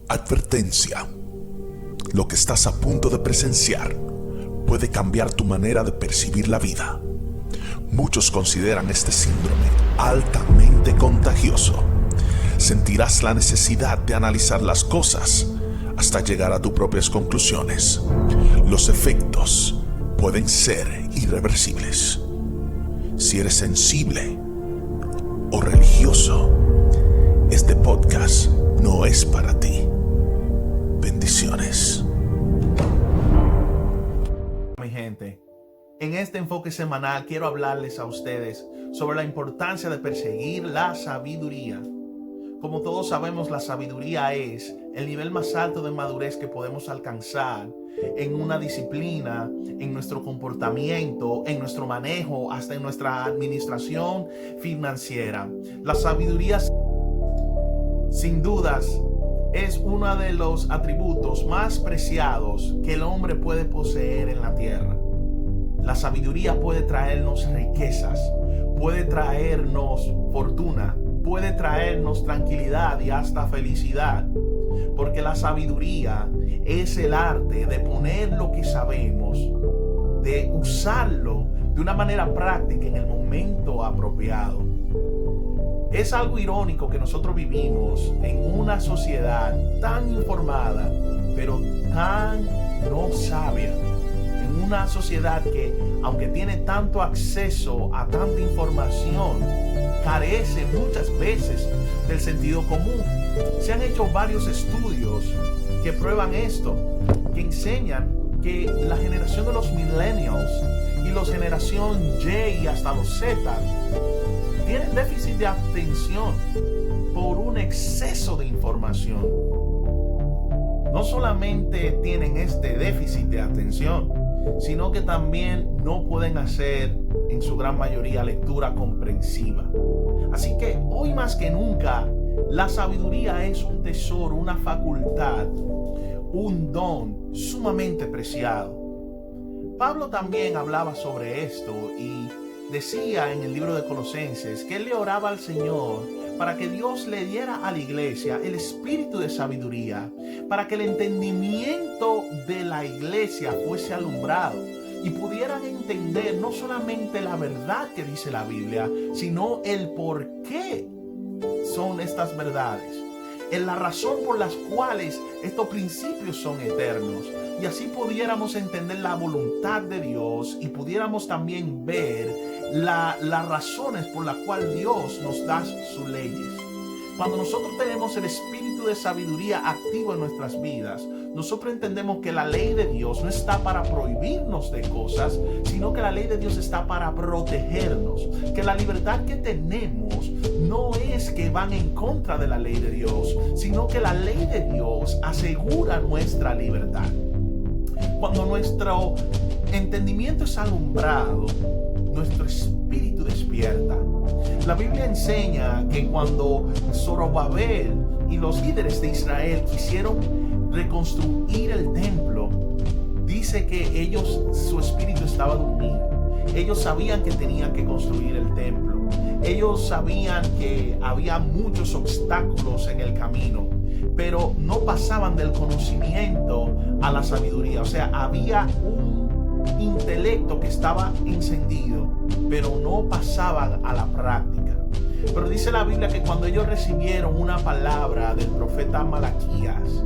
Advertencia. Lo que estás a punto de presenciar puede cambiar tu manera de percibir la vida. Muchos consideran este síndrome altamente contagioso. Sentirás la necesidad de analizar las cosas hasta llegar a tus propias conclusiones. Los efectos pueden ser irreversibles. Si eres sensible o religioso, este podcast no es para ti. Bendiciones. Mi gente, en este enfoque semanal quiero hablarles a ustedes sobre la importancia de perseguir la sabiduría. Como todos sabemos, la sabiduría es el nivel más alto de madurez que podemos alcanzar en una disciplina, en nuestro comportamiento, en nuestro manejo, hasta en nuestra administración financiera. La sabiduría, sin dudas, es uno de los atributos más preciados que el hombre puede poseer en la tierra. La sabiduría puede traernos riquezas, puede traernos fortuna, puede traernos tranquilidad y hasta felicidad. Porque la sabiduría es el arte de poner lo que sabemos, de usarlo de una manera práctica en el momento apropiado. Es algo irónico que nosotros vivimos en una sociedad tan informada, pero tan no sabia. En una sociedad que, aunque tiene tanto acceso a tanta información, carece muchas veces del sentido común. Se han hecho varios estudios que prueban esto, que enseñan que la generación de los millennials y la generación Y y hasta los Z tienen déficit de atención por un exceso de información. No solamente tienen este déficit de atención, sino que también no pueden hacer en su gran mayoría lectura comprensiva. Así que hoy más que nunca, la sabiduría es un tesoro, una facultad, un don sumamente preciado. Pablo también hablaba sobre esto y decía en el libro de Colosenses que él le oraba al Señor para que Dios le diera a la iglesia el espíritu de sabiduría, para que el entendimiento de la iglesia fuese alumbrado y pudieran entender no solamente la verdad que dice la Biblia, sino el por qué son estas verdades, en la razón por las cuales estos principios son eternos, y así pudiéramos entender la voluntad de Dios y pudiéramos también ver las razones por las cuales Dios nos da sus leyes. Cuando nosotros tenemos el espíritu de sabiduría activo en nuestras vidas, nosotros entendemos que la ley de Dios no está para prohibirnos de cosas, sino que la ley de Dios está para protegernos. Que la libertad que tenemos no es que van en contra de la ley de Dios, sino que la ley de Dios asegura nuestra libertad. Cuando nuestro entendimiento es alumbrado, nuestro espíritu despierta. La Biblia enseña que cuando Zorobabel y los líderes de Israel quisieron reconstruir el templo, dice que su espíritu estaba dormido. Ellos sabían que tenían que construir el templo. Ellos sabían que había muchos obstáculos en el camino, pero no pasaban del conocimiento a la sabiduría. O sea, había un intelecto que estaba encendido, pero no pasaban a la práctica. Pero dice la Biblia que cuando ellos recibieron una palabra del profeta Malaquías,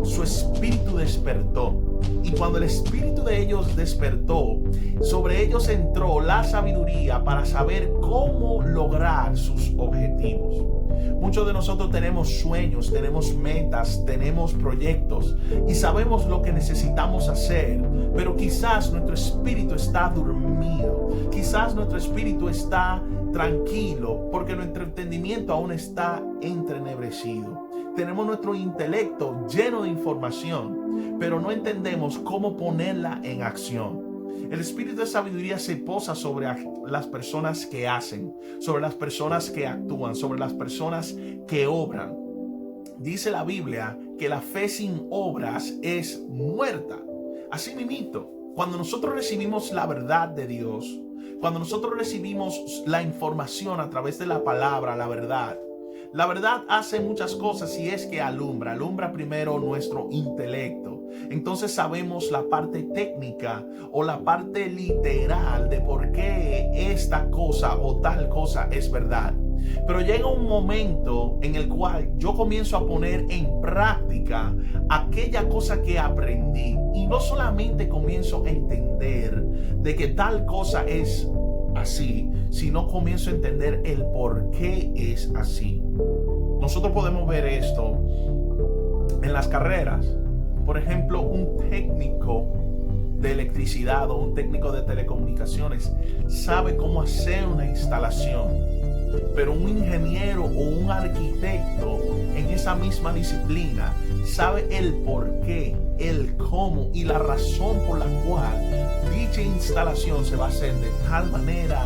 su espíritu despertó. Y cuando el espíritu de ellos despertó, sobre ellos entró la sabiduría para saber cómo lograr sus objetivos. Muchos de nosotros tenemos sueños, tenemos metas, tenemos proyectos y sabemos lo que necesitamos hacer, pero quizás nuestro espíritu está dormido, quizás nuestro espíritu está tranquilo porque nuestro entendimiento aún está entrenebrecido. Tenemos nuestro intelecto lleno de información, pero no entendemos cómo ponerla en acción. El espíritu de sabiduría se posa sobre las personas que hacen, sobre las personas que actúan, sobre las personas que obran. Dice la Biblia que la fe sin obras es muerta. Así mismito, cuando nosotros recibimos la verdad de Dios, cuando nosotros recibimos la información a través de la palabra, la verdad, La verdad hace muchas cosas y es que alumbra primero nuestro intelecto. Entonces sabemos la parte técnica o la parte literal de por qué esta cosa o tal cosa es verdad. Pero llega un momento en el cual yo comienzo a poner en práctica aquella cosa que aprendí y no solamente comienzo a entender de que tal cosa es así, sino comienzo a entender el por qué es así. Nosotros podemos ver esto en las carreras. Por ejemplo, un técnico de electricidad o un técnico de telecomunicaciones sabe cómo hacer una instalación, pero un ingeniero o un arquitecto en esa misma disciplina sabe el por qué, el cómo y la razón por la cual dicha instalación se va a hacer de tal manera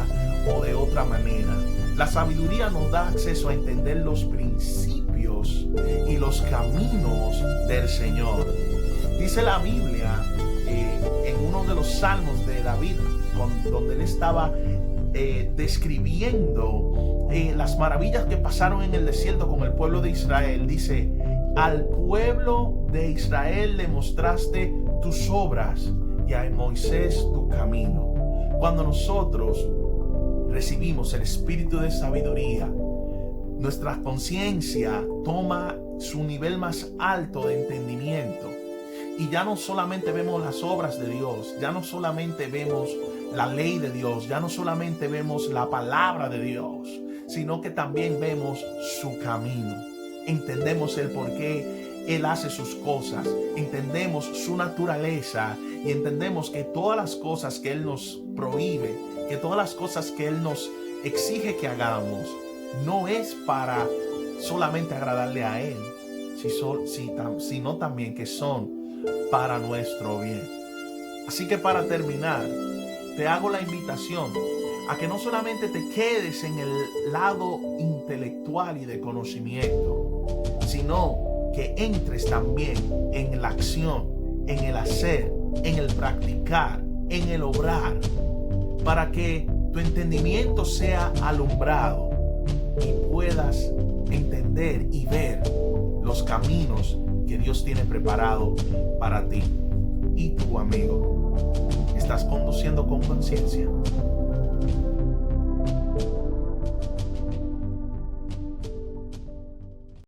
o de otra manera. La sabiduría nos da acceso a entender los principios y los caminos del Señor. Dice la Biblia en uno de los salmos de David, donde él estaba describiendo las maravillas que pasaron en el desierto con el pueblo de Israel. Dice: al pueblo de Israel le mostraste tus obras y a Moisés tu camino. Cuando nosotros recibimos el espíritu de sabiduría, nuestra conciencia toma su nivel más alto de entendimiento y ya no solamente vemos las obras de Dios, ya no solamente vemos la ley de Dios, ya no solamente vemos la palabra de Dios, sino que también vemos su camino. Entendemos el por qué Él hace sus cosas, entendemos su naturaleza y entendemos que todas las cosas que Él nos prohíbe, que todas las cosas que Él nos exige que hagamos, no es para solamente agradarle a Él, sino también que son para nuestro bien. Así que para terminar, te hago la invitación a que no solamente te quedes en el lado intelectual y de conocimiento, sino que entres también en la acción, en el hacer, en el practicar, en el obrar, para que tu entendimiento sea alumbrado y puedas entender y ver los caminos que Dios tiene preparado para ti. Y tú, amigo, ¿estás conduciendo con conciencia?